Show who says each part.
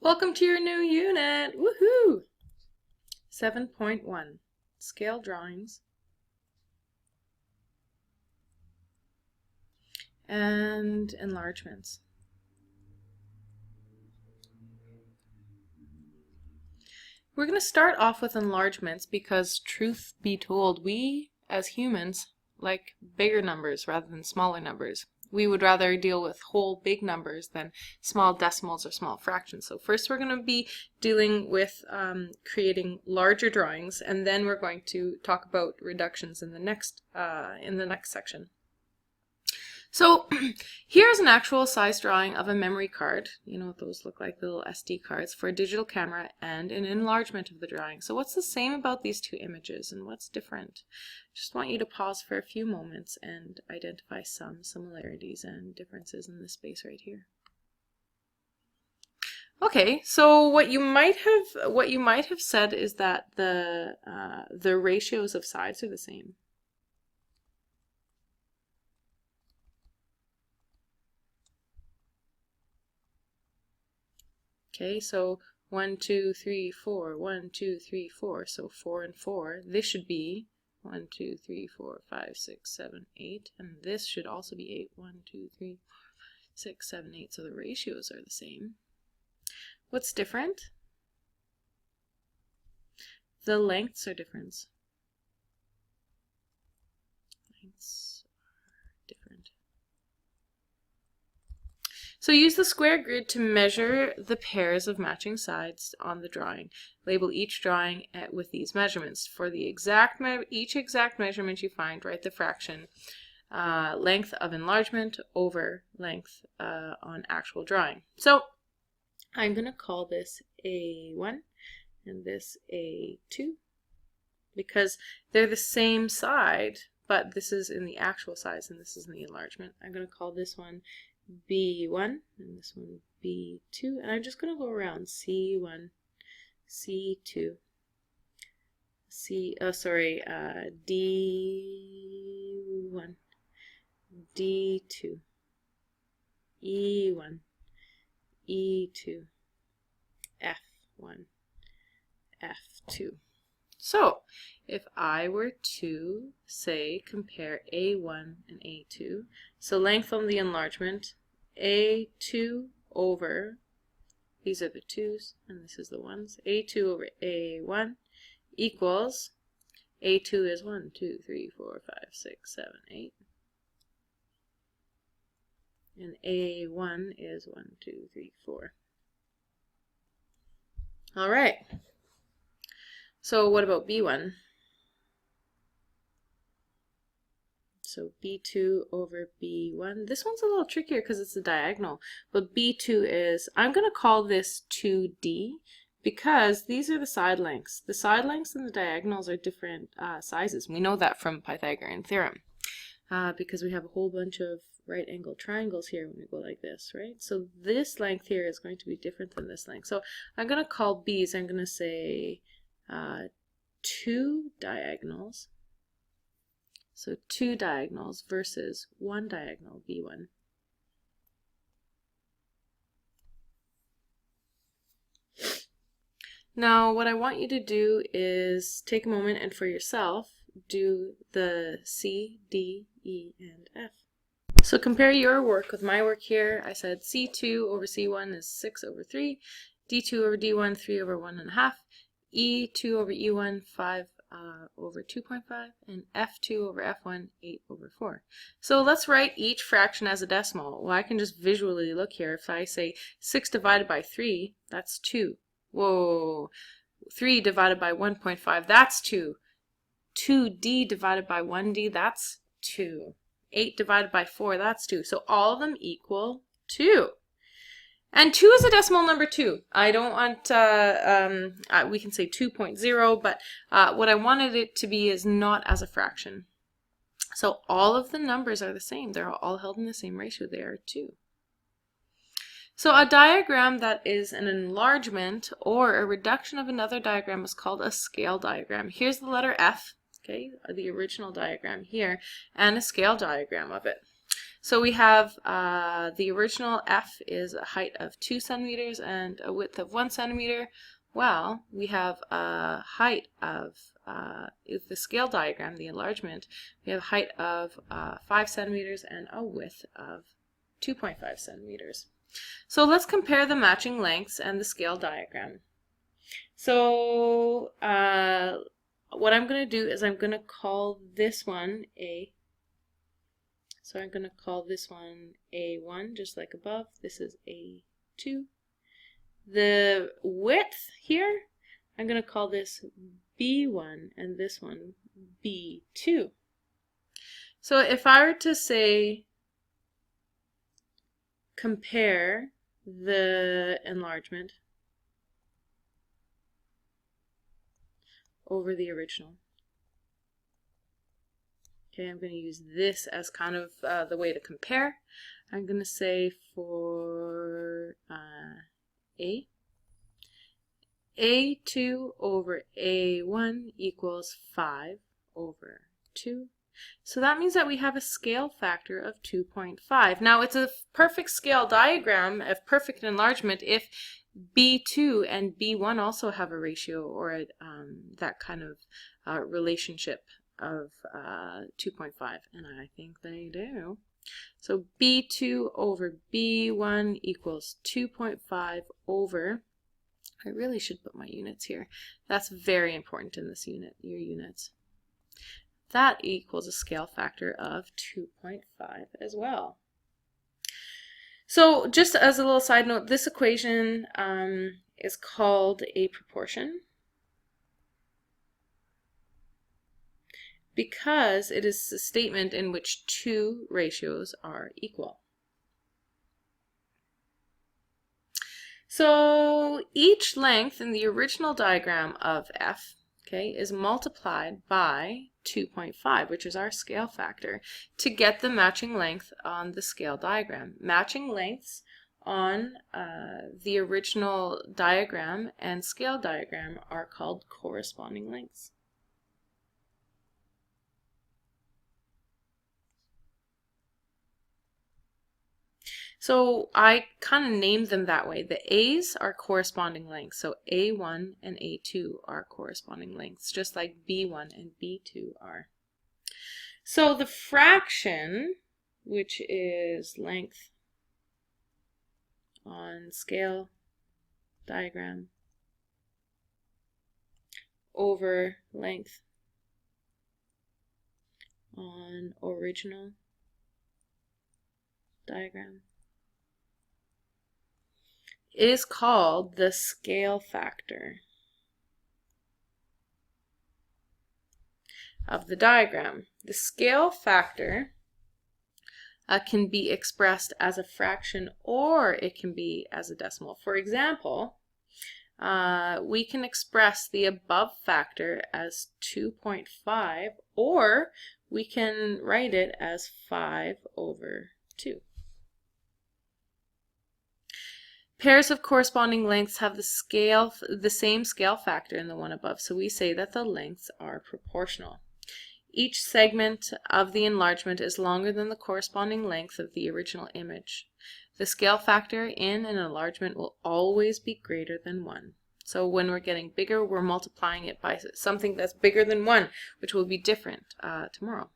Speaker 1: Welcome to your new unit! Woohoo! 7.1 Scale Drawings and Enlargements. We're going to start off with enlargements because, truth be told, we as humans like bigger numbers rather than smaller numbers. We would rather deal with whole big numbers than small decimals or small fractions. So first we're going to be dealing with creating larger drawings, and then we're going to talk about reductions in the next section. So here's an actual size drawing of a memory card. You know what those look like, the little SD cards, for a digital camera, and an enlargement of the drawing. So what's the same about these two images and what's different? Just want you to pause for a few moments and identify some similarities and differences in this space right here. Okay, so what you might have said is that the ratios of sides are the same. Okay, so 1, 2, 3, 4, 1, 2, 3, 4. So 4 and 4. This should be 1, 2, 3, 4, 5, 6, 7, 8. And this should also be 8. 1, 2, 3, 4, 6, 7, 8. So the ratios are the same. What's different? The lengths are different. Lengths are different. So use the square grid to measure the pairs of matching sides on the drawing. Label each drawing with these measurements. For the each exact measurement you find, write the fraction length of enlargement over length on actual drawing. So I'm going to call this A1 and this A2 because they're the same side, but this is in the actual size and this is in the enlargement. I'm going to call this one B1 and this one B2, and I'm just going to go around C1, C2, D1, D2, E1, E2, F1, F2. So if I were to say compare A1 and A2, so length on the enlargement, A2 over, these are the 2's and this is the 1's, A2 over A1 equals, A2 is 1, 2, 3, 4, 5, 6, 7, 8. And A1 is 1, 2, 3, 4. All right. So what about B1? So B2 over B1. This one's a little trickier because it's a diagonal, but B2 is, I'm going to call this 2D because these are the side lengths. The side lengths and the diagonals are different sizes. We know that from Pythagorean theorem because we have a whole bunch of right angled triangles here when we go like this, right? So this length here is going to be different than this length. So I'm going to call B's, I'm going to say 2 diagonals. So 2 diagonals versus 1 diagonal, B1. Now what I want you to do is take a moment and for yourself do the C, D, E, and F. So compare your work with my work here. I said C2 over C1 is 6 over 3, D2 over D1, 3 over 1.5, E2 over E1, 5 over 2.5, and F2 over F1, 8 over 4. So let's write each fraction as a decimal. Well, I can just visually look here. If I say 6 divided by 3, that's 2. Whoa. 3 divided by 1.5, that's 2. 2D divided by 1D, that's 2. 8 divided by 4, that's 2. So all of them equal 2. And 2 is a decimal number too. I don't want, we can say 2.0, but what I wanted it to be is not as a fraction. So all of the numbers are the same. They're all held in the same ratio. They are 2. So a diagram that is an enlargement or a reduction of another diagram is called a scale diagram. Here's the letter F, okay, the original diagram here, and a scale diagram of it. So we have the original f is a height of 2 centimeters and a width of 1 centimeter. Well, we have a height of, with the scale diagram, the enlargement, we have a height of 5 centimeters and a width of 2.5 centimeters. So let's compare the matching lengths and the scale diagram. So what I'm going to do is I'm going to call this one A. So I'm going to call this one A1, just like above. This is A2. The width here, I'm going to call this B1 and this one B2. So if I were to say compare the enlargement over the original. Okay, I'm going to use this as kind of the way to compare. I'm going to say for A2 over A1 equals 5 over 2. So that means that we have a scale factor of 2.5. Now it's a perfect scale diagram of perfect enlargement if B2 and B1 also have a ratio or that kind of relationship of 2.5, and I think they do. So B2 over B1 equals 2.5 over, I really should put my units here. That's very important in this unit, your units. That equals a scale factor of 2.5 as well. So just as a little side note, this equation is called a proportion because it is a statement in which two ratios are equal. So each length in the original diagram of f, okay, is multiplied by 2.5, which is our scale factor, to get the matching length on the scale diagram. Matching lengths on the original diagram and scale diagram are called corresponding lengths. So I kind of named them that way. The A's are corresponding lengths. So A1 and A2 are corresponding lengths, just like B1 and B2 are. So the fraction, which is length on scale diagram over length on original diagram, is called the scale factor of the diagram. The scale factor can be expressed as a fraction or it can be as a decimal. For example, we can express the above factor as 2.5, or we can write it as 5 over 2. Pairs of corresponding lengths have the same scale factor in the one above, so we say that the lengths are proportional. Each segment of the enlargement is longer than the corresponding length of the original image. The scale factor in an enlargement will always be greater than 1. So when we're getting bigger, we're multiplying it by something that's bigger than 1, which will be different tomorrow.